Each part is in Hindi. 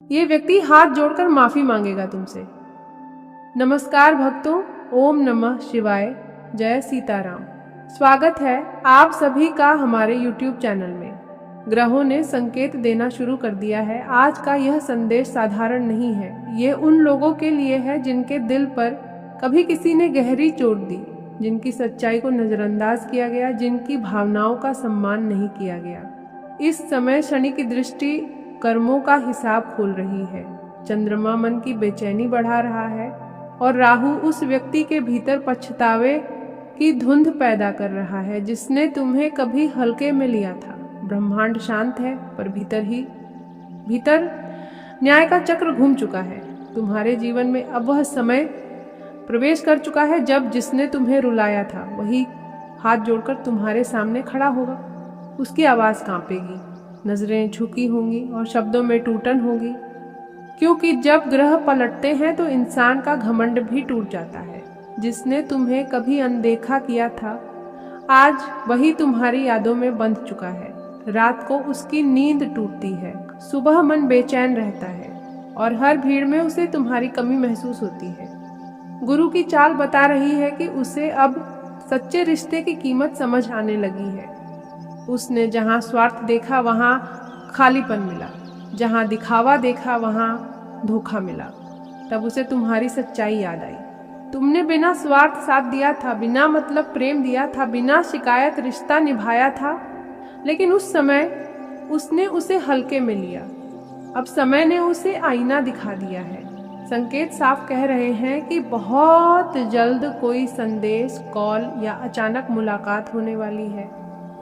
ये व्यक्ति हाथ जोड़कर माफी मांगेगा तुमसे। नमस्कार भक्तों, ओम नमः शिवाय, जय सीताराम। स्वागत है आप सभी का हमारे YouTube चैनल में। ग्रहों ने संकेत देना शुरू कर दिया है। आज का यह संदेश साधारण नहीं है। ये उन लोगों के लिए है जिनके दिल पर कभी किसी ने गहरी चोट दी, जिनकी सच्चाई को नजरअंदाज किया गया, जिनकी भावनाओं का सम्मान नहीं किया गया। इस समय शनि की दृष्टि कर्मों का हिसाब खोल रही है। चंद्रमा मन की बेचैनी बढ़ा रहा है और राहु उस व्यक्ति के भीतर पछतावे की धुंध पैदा कर रहा है जिसने तुम्हें कभी हल्के में लिया था। ब्रह्मांड शांत है पर भीतर न्याय का चक्र घूम चुका है। तुम्हारे जीवन में अब वह समय प्रवेश कर चुका है जब जिसने तुम्हें रुलाया था वही हाथ जोड़कर तुम्हारे सामने खड़ा होगा। उसकी आवाज कांपेगी, नजरें झुकी होंगी और शब्दों में टूटन होगी, क्योंकि जब ग्रह पलटते हैं तो इंसान का घमंड भी टूट जाता है। जिसने तुम्हें कभी अनदेखा किया था आज वही तुम्हारी यादों में बंध चुका है। रात को उसकी नींद टूटती है, सुबह मन बेचैन रहता है और हर भीड़ में उसे तुम्हारी कमी महसूस होती है। गुरु की चाल बता रही है कि उसे अब सच्चे रिश्ते की कीमत समझ आने लगी है। उसने जहां स्वार्थ देखा वहां खालीपन मिला, जहां दिखावा देखा वहां धोखा मिला। तब उसे तुम्हारी सच्चाई याद आई। तुमने बिना स्वार्थ साथ दिया था, बिना मतलब प्रेम दिया था, बिना शिकायत रिश्ता निभाया था, लेकिन उस समय उसने उसे हल्के में लिया। अब समय ने उसे आईना दिखा दिया है। संकेत साफ कह रहे हैं कि बहुत जल्द कोई संदेश, कॉल या अचानक मुलाकात होने वाली है।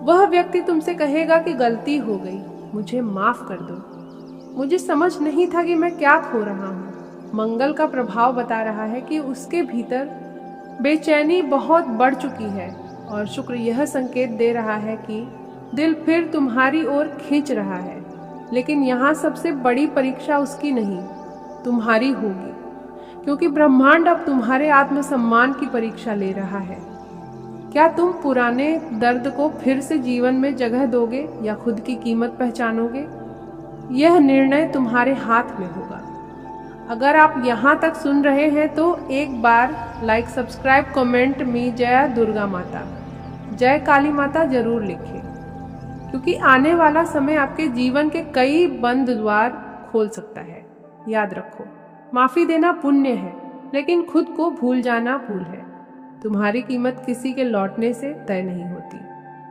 वह व्यक्ति तुमसे कहेगा कि गलती हो गई, मुझे माफ कर दो, मुझे समझ नहीं था कि मैं क्या खो रहा हूँ। मंगल का प्रभाव बता रहा है कि उसके भीतर बेचैनी बहुत बढ़ चुकी है और शुक्र यह संकेत दे रहा है कि दिल फिर तुम्हारी ओर खींच रहा है। लेकिन यहाँ सबसे बड़ी परीक्षा उसकी नहीं, तुम्हारी होगी, क्योंकि ब्रह्मांड अब तुम्हारे आत्मसम्मान की परीक्षा ले रहा है। क्या तुम पुराने दर्द को फिर से जीवन में जगह दोगे या खुद की कीमत पहचानोगे? यह निर्णय तुम्हारे हाथ में होगा। अगर आप यहाँ तक सुन रहे हैं तो एक बार लाइक, सब्सक्राइब, कमेंट में जय दुर्गा माता, जय काली माता जरूर लिखें, क्योंकि आने वाला समय आपके जीवन के कई बंद द्वार खोल सकता है। याद रखो, माफी देना पुण्य है, लेकिन खुद को भूल जाना भूल है। तुम्हारी कीमत किसी के लौटने से तय नहीं होती।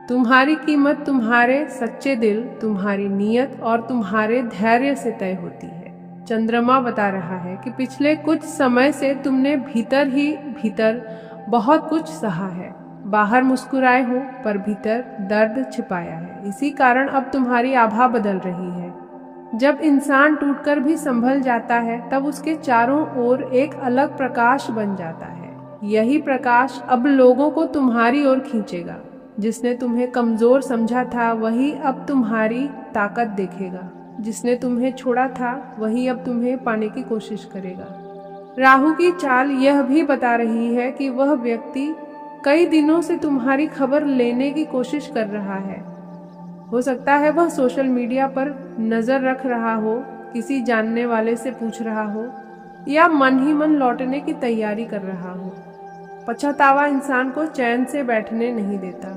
तुम्हारी कीमत तुम्हारे सच्चे दिल, तुम्हारी नीयत और तुम्हारे धैर्य से तय होती है। चंद्रमा बता रहा है कि पिछले कुछ समय से तुमने भीतर ही भीतर बहुत कुछ सहा है। बाहर मुस्कुराए हो पर भीतर दर्द छिपाया है। इसी कारण अब तुम्हारी आभा बदल रही है। जब इंसान टूटकर भी संभल जाता है तब उसके चारों ओर एक अलग प्रकाश बन जाता है। यही प्रकाश अब लोगों को तुम्हारी ओर खींचेगा। जिसने तुम्हें कमजोर समझा था वही अब तुम्हारी ताकत देखेगा। जिसने तुम्हें छोड़ा था वही अब तुम्हें पाने की कोशिश करेगा। राहु की चाल यह भी बता रही है कि वह व्यक्ति कई दिनों से तुम्हारी खबर लेने की कोशिश कर रहा है। हो सकता है वह सोशल मीडिया पर नजर रख रहा हो, किसी जानने वाले से पूछ रहा हो या मन ही मन लौटने की तैयारी कर रहा हो। पछतावा इंसान को चैन से बैठने नहीं देता।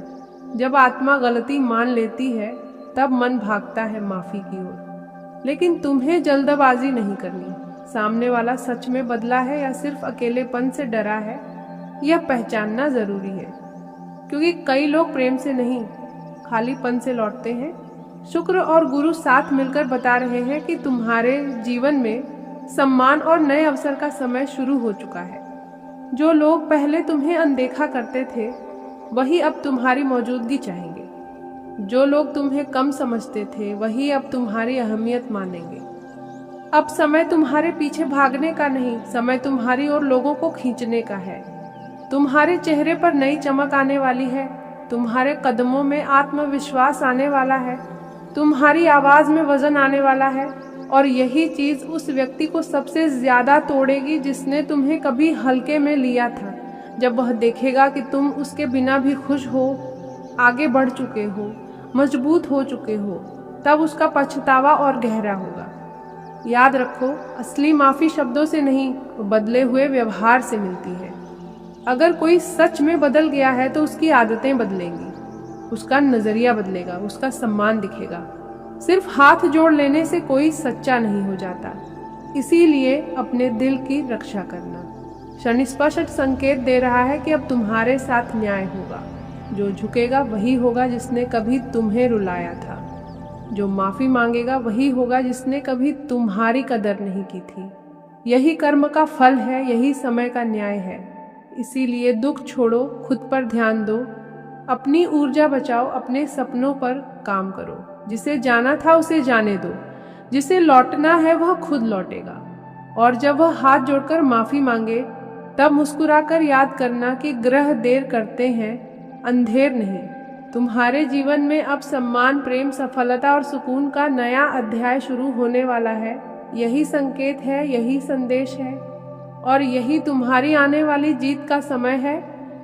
जब आत्मा गलती मान लेती है तब मन भागता है माफी की ओर। लेकिन तुम्हें जल्दबाजी नहीं करनी। सामने वाला सच में बदला है या सिर्फ अकेलेपन से डरा है, यह पहचानना जरूरी है, क्योंकि कई लोग प्रेम से नहीं खालीपन से लौटते हैं। शुक्र और गुरु साथ मिलकर बता रहे हैं कि तुम्हारे जीवन में सम्मान और नए अवसर का समय शुरू हो चुका है। जो लोग पहले तुम्हें अनदेखा करते थे वही अब तुम्हारी मौजूदगी चाहेंगे। जो लोग तुम्हें कम समझते थे वही अब तुम्हारी अहमियत मानेंगे। अब समय तुम्हारे पीछे भागने का नहीं, समय तुम्हारी ओर लोगों को खींचने का है। तुम्हारे चेहरे पर नई चमक आने वाली है। तुम्हारे कदमों में आत्मविश्वास आने वाला है। तुम्हारी आवाज में वजन आने वाला है और यही चीज उस व्यक्ति को सबसे ज्यादा तोड़ेगी जिसने तुम्हें कभी हल्के में लिया था। जब वह देखेगा कि तुम उसके बिना भी खुश हो, आगे बढ़ चुके हो, मजबूत हो चुके हो, तब उसका पछतावा और गहरा होगा। याद रखो, असली माफी शब्दों से नहीं, बदले हुए व्यवहार से मिलती है। अगर कोई सच में बदल गया है तो उसकी आदतें बदलेंगी, उसका नजरिया बदलेगा, उसका सम्मान दिखेगा। सिर्फ हाथ जोड़ लेने से कोई सच्चा नहीं हो जाता। इसीलिए अपने दिल की रक्षा करना। शनि स्पष्ट संकेत दे रहा है कि अब तुम्हारे साथ न्याय होगा। जो झुकेगा वही होगा जिसने कभी तुम्हें रुलाया था। जो माफी मांगेगा वही होगा जिसने कभी तुम्हारी कदर नहीं की थी। यही कर्म का फल है, यही समय का न्याय है। इसीलिए दुख छोड़ो, खुद पर ध्यान दो, अपनी ऊर्जा बचाओ, अपने सपनों पर काम करो। जिसे जाना था उसे जाने दो, जिसे लौटना है वह खुद लौटेगा। और जब वह हाथ जोड़कर माफी मांगे तब मुस्कुराकर याद करना कि ग्रह देर करते हैं, अंधेर नहीं। तुम्हारे जीवन में अब सम्मान, प्रेम, सफलता और सुकून का नया अध्याय शुरू होने वाला है। यही संकेत है, यही संदेश है और यही तुम्हारी आने वाली जीत का समय है।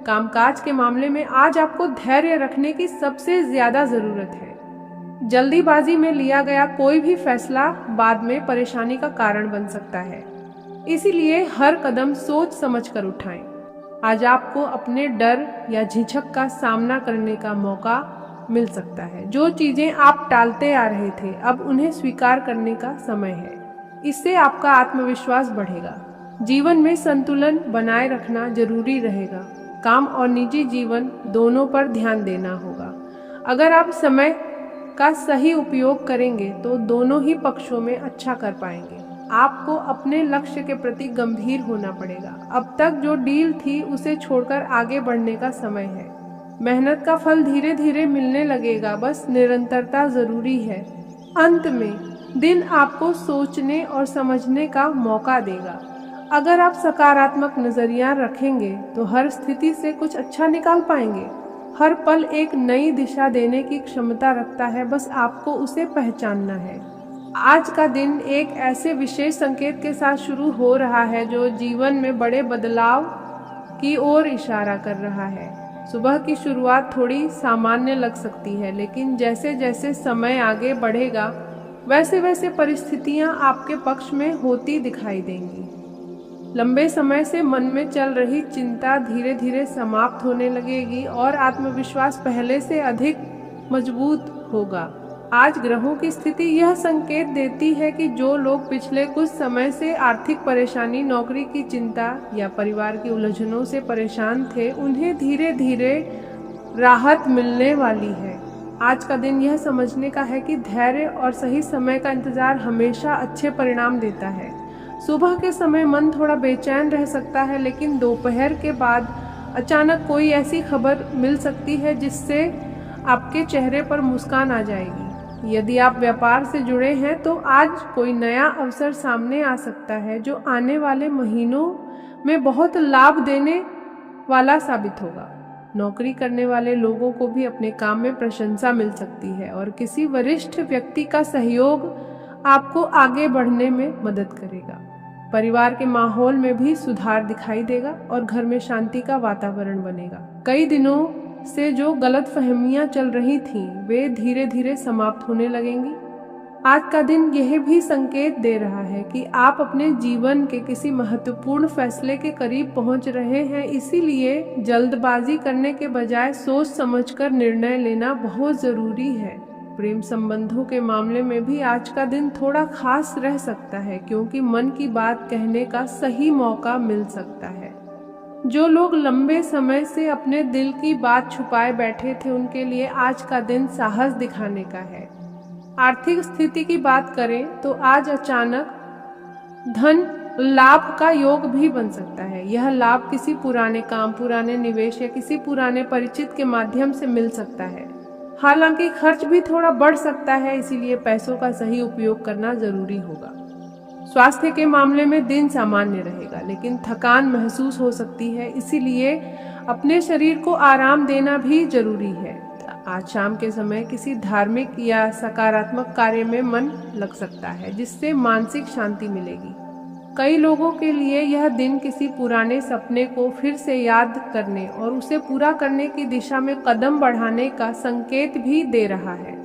कामकाज के मामले में आज आपको धैर्य रखने की सबसे ज्यादा जरूरत है। जल्दीबाजी में लिया गया कोई भी फैसला बाद में परेशानी का कारण बन सकता है। इसीलिए हर कदम सोच समझकर उठाएं। आज आपको अपने डर या झिझक का सामना करने का मौका मिल सकता है। जो चीजें आप टालते आ रहे थे, अब उन्हें स्वीकार करने का समय है। इससे आपका आत्मविश्वास बढ़ेगा। जीवन में संतुलन बनाए रखना जरूरी रहेगा। काम और निजी जीवन दोनों पर ध्यान देना होगा। अगर आप समय का सही उपयोग करेंगे तो दोनों ही पक्षों में अच्छा कर पाएंगे। आपको अपने लक्ष्य के प्रति गंभीर होना पड़ेगा। अब तक जो डील थी उसे छोड़कर आगे बढ़ने का समय है। मेहनत का फल धीरे धीरे मिलने लगेगा, बस निरंतरता जरूरी है। अंत में दिन आपको सोचने और समझने का मौका देगा। अगर आप सकारात्मक नजरिया रखेंगे तो हर स्थिति से कुछ अच्छा निकाल पाएंगे। हर पल एक नई दिशा देने की क्षमता रखता है, बस आपको उसे पहचानना है। आज का दिन एक ऐसे विशेष संकेत के साथ शुरू हो रहा है जो जीवन में बड़े बदलाव की ओर इशारा कर रहा है। सुबह की शुरुआत थोड़ी सामान्य लग सकती है, लेकिन जैसे जैसे समय आगे बढ़ेगा वैसे वैसे परिस्थितियां आपके पक्ष में होती दिखाई देंगी। लंबे समय से मन में चल रही चिंता धीरे धीरे समाप्त होने लगेगी और आत्मविश्वास पहले से अधिक मजबूत होगा। आज ग्रहों की स्थिति यह संकेत देती है कि जो लोग पिछले कुछ समय से आर्थिक परेशानी, नौकरी की चिंता या परिवार की उलझनों से परेशान थे, उन्हें धीरे धीरे राहत मिलने वाली है। आज का दिन यह समझने का है कि धैर्य और सही समय का इंतजार हमेशा अच्छे परिणाम देता है। सुबह के समय मन थोड़ा बेचैन रह सकता है, लेकिन दोपहर के बाद अचानक कोई ऐसी खबर मिल सकती है जिससे आपके चेहरे पर मुस्कान आ जाएगी। यदि आप व्यापार से जुड़े हैं तो आज कोई नया अवसर सामने आ सकता है जो आने वाले महीनों में बहुत लाभ देने वाला साबित होगा। नौकरी करने वाले लोगों को भी अपने काम में प्रशंसा मिल सकती है और किसी वरिष्ठ व्यक्ति का सहयोग आपको आगे बढ़ने में मदद करेगा। परिवार के माहौल में भी सुधार दिखाई देगा और घर में शांति का वातावरण बनेगा। कई दिनों से जो गलतफहमियां चल रही थीं, वे धीरे धीरे समाप्त होने लगेंगी। आज का दिन यह भी संकेत दे रहा है कि आप अपने जीवन के किसी महत्वपूर्ण फैसले के करीब पहुंच रहे हैं। इसीलिए जल्दबाजी करने के बजाय सोच समझकर निर्णय लेना बहुत जरूरी है। प्रेम संबंधों के मामले में भी आज का दिन थोड़ा खास रह सकता है, क्योंकि मन की बात कहने का सही मौका मिल सकता है। जो लोग लंबे समय से अपने दिल की बात छुपाए बैठे थे, उनके लिए आज का दिन साहस दिखाने का है। आर्थिक स्थिति की बात करें तो आज अचानक धन लाभ का योग भी बन सकता है। यह लाभ किसी पुराने काम, पुराने निवेश या किसी पुराने परिचित के माध्यम से मिल सकता है। हालांकि खर्च भी थोड़ा बढ़ सकता है, इसीलिए पैसों का सही उपयोग करना जरूरी होगा। स्वास्थ्य के मामले में दिन सामान्य रहेगा, लेकिन थकान महसूस हो सकती है, इसीलिए अपने शरीर को आराम देना भी जरूरी है। आज शाम के समय किसी धार्मिक या सकारात्मक कार्य में मन लग सकता है, जिससे मानसिक शांति मिलेगी। कई लोगों के लिए यह दिन किसी पुराने सपने को फिर से याद करने और उसे पूरा करने की दिशा में कदम बढ़ाने का संकेत भी दे रहा है।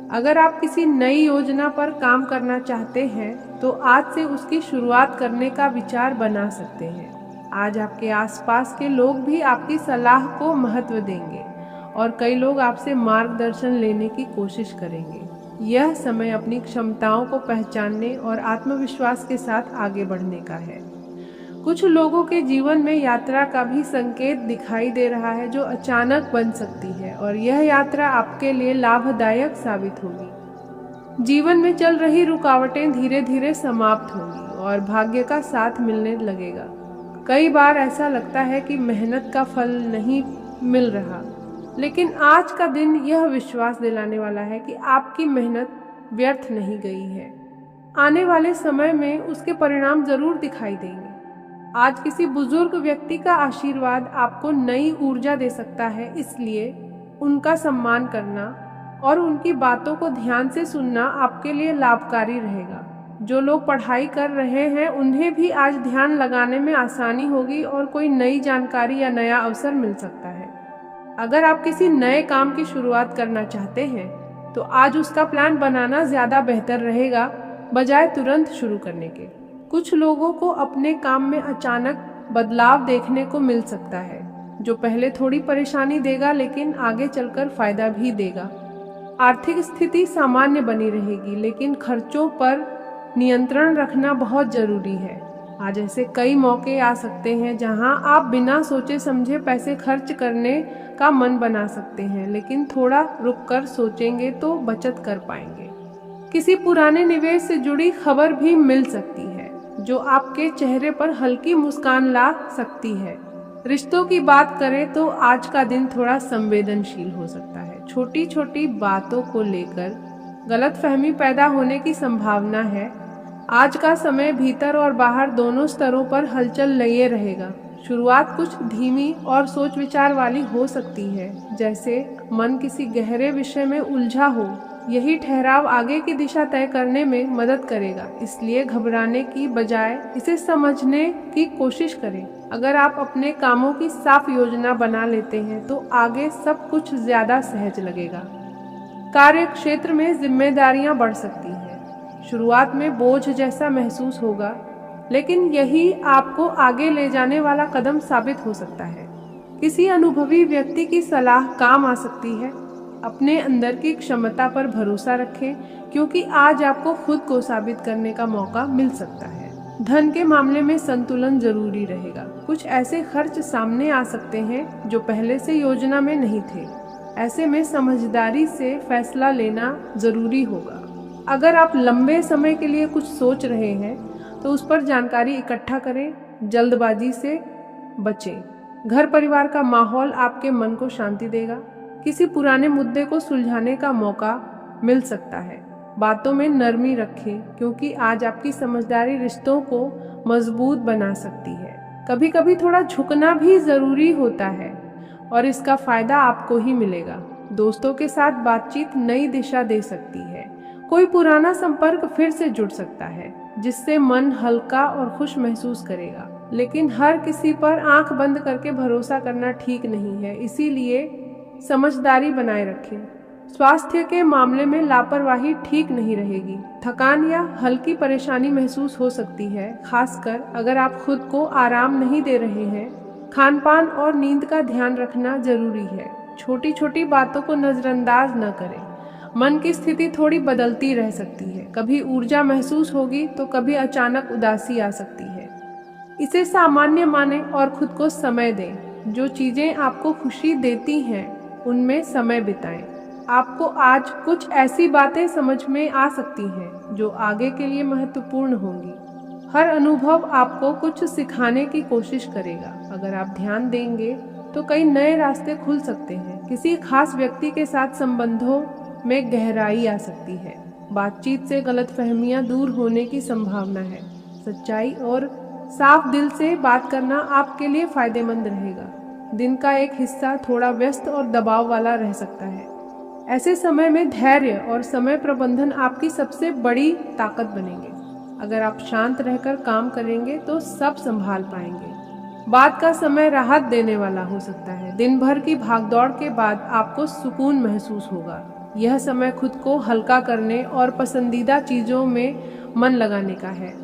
अगर आप किसी नई योजना पर काम करना चाहते हैं तो आज से उसकी शुरुआत करने का विचार बना सकते हैं। आज आपके आसपास के लोग भी आपकी सलाह को महत्व देंगे और कई लोग आपसे मार्गदर्शन लेने की कोशिश करेंगे। यह समय अपनी क्षमताओं को पहचानने और आत्मविश्वास के साथ आगे बढ़ने का है। कुछ लोगों के जीवन में यात्रा का भी संकेत दिखाई दे रहा है जो अचानक बन सकती है और यह यात्रा आपके लिए लाभदायक साबित होगी। जीवन में चल रही रुकावटें धीरे धीरे समाप्त होंगी और भाग्य का साथ मिलने लगेगा। कई बार ऐसा लगता है कि मेहनत का फल नहीं मिल रहा, लेकिन आज का दिन यह विश्वास दिलाने वाला है कि आपकी मेहनत व्यर्थ नहीं गई है। आने वाले समय में उसके परिणाम जरूर दिखाई देंगे। आज किसी बुजुर्ग व्यक्ति का आशीर्वाद आपको नई ऊर्जा दे सकता है, इसलिए उनका सम्मान करना और उनकी बातों को ध्यान से सुनना आपके लिए लाभकारी रहेगा। जो लोग पढ़ाई कर रहे हैं उन्हें भी आज ध्यान लगाने में आसानी होगी और कोई नई जानकारी या नया अवसर मिल सकता है। अगर आप किसी नए काम की शुरुआत करना चाहते हैं तो आज उसका प्लान बनाना ज़्यादा बेहतर रहेगा बजाय तुरंत शुरू करने के। कुछ लोगों को अपने काम में अचानक बदलाव देखने को मिल सकता है जो पहले थोड़ी परेशानी देगा लेकिन आगे चलकर फायदा भी देगा। आर्थिक स्थिति सामान्य बनी रहेगी लेकिन खर्चों पर नियंत्रण रखना बहुत जरूरी है। आज ऐसे कई मौके आ सकते हैं जहां आप बिना सोचे समझे पैसे खर्च करने का मन बना सकते हैं, लेकिन थोड़ा रुककर सोचेंगे तो बचत कर पाएंगे। किसी पुराने निवेश से जुड़ी खबर भी मिल सकती है जो आपके चेहरे पर हल्की मुस्कान ला सकती है। रिश्तों की बात करें तो आज का दिन थोड़ा संवेदनशील हो सकता है। छोटी छोटी बातों को लेकर गलतफहमी पैदा होने की संभावना है। आज का समय भीतर और बाहर दोनों स्तरों पर हलचल लिए रहेगा। शुरुआत कुछ धीमी और सोच विचार वाली हो सकती है, जैसे मन किसी गहरे विषय में उलझा हो। यही ठहराव आगे की दिशा तय करने में मदद करेगा, इसलिए घबराने की बजाय इसे समझने की कोशिश करें। अगर आप अपने कामों की साफ योजना बना लेते हैं तो आगे सब कुछ ज्यादा सहज लगेगा। कार्य क्षेत्र में जिम्मेदारियां बढ़ सकती हैं। शुरुआत में बोझ जैसा महसूस होगा, लेकिन यही आपको आगे ले जाने वाला कदम साबित हो सकता है। किसी अनुभवी व्यक्ति की सलाह काम आ सकती है। अपने अंदर की क्षमता पर भरोसा रखें, क्योंकि आज आपको खुद को साबित करने का मौका मिल सकता है। धन के मामले में संतुलन जरूरी रहेगा। कुछ ऐसे खर्च सामने आ सकते हैं जो पहले से योजना में नहीं थे। ऐसे में समझदारी से फैसला लेना जरूरी होगा। अगर आप लंबे समय के लिए कुछ सोच रहे हैं तो उस पर जानकारी इकट्ठा करें। जल्दबाजी से बचें। घर परिवार का माहौल आपके मन को शांति देगा। किसी पुराने मुद्दे को सुलझाने का मौका मिल सकता है। बातों में नरमी रखें, क्योंकि आज आपकी समझदारी रिश्तों को मजबूत बना सकती है। कभी कभी थोड़ा झुकना भी जरूरी होता है और इसका फायदा आपको ही मिलेगा। दोस्तों के साथ बातचीत नई दिशा दे सकती है। कोई पुराना संपर्क फिर से जुड़ सकता है, जिससे मन हल्का और खुश महसूस करेगा। लेकिन हर किसी पर आंख बंद करके भरोसा करना ठीक नहीं है, इसीलिए समझदारी बनाए रखें। स्वास्थ्य के मामले में लापरवाही ठीक नहीं रहेगी। थकान या हल्की परेशानी महसूस हो सकती है, खासकर अगर आप खुद को आराम नहीं दे रहे हैं। खान पान और नींद का ध्यान रखना जरूरी है। छोटी छोटी बातों को नजरअंदाज न करें। मन की स्थिति थोड़ी बदलती रह सकती है। कभी ऊर्जा महसूस होगी तो कभी अचानक उदासी आ सकती है। इसे सामान्य मानें और खुद को समय दें। जो चीजें आपको खुशी देती हैं उनमें समय बिताएं। आपको आज कुछ ऐसी बातें समझ में आ सकती हैं जो आगे के लिए महत्वपूर्ण होंगी। हर अनुभव आपको कुछ सिखाने की कोशिश करेगा। अगर आप ध्यान देंगे तो कई नए रास्ते खुल सकते हैं। किसी खास व्यक्ति के साथ संबंधों में गहराई आ सकती है। बातचीत से गलतफहमियां दूर होने की संभावना है। सच्चाई और साफ दिल से बात करना आपके लिए फायदेमंद रहेगा। दिन का एक हिस्सा थोड़ा व्यस्त और दबाव वाला रह सकता है। ऐसे समय में धैर्य और समय प्रबंधन आपकी सबसे बड़ी ताकत बनेंगे। अगर आप शांत रहकर काम करेंगे तो सब संभाल पाएंगे। बाद का समय राहत देने वाला हो सकता है। दिन भर की भागदौड़ के बाद आपको सुकून महसूस होगा। यह समय खुद को हल्का करने और पसंदीदा चीज़ों में मन लगाने का है।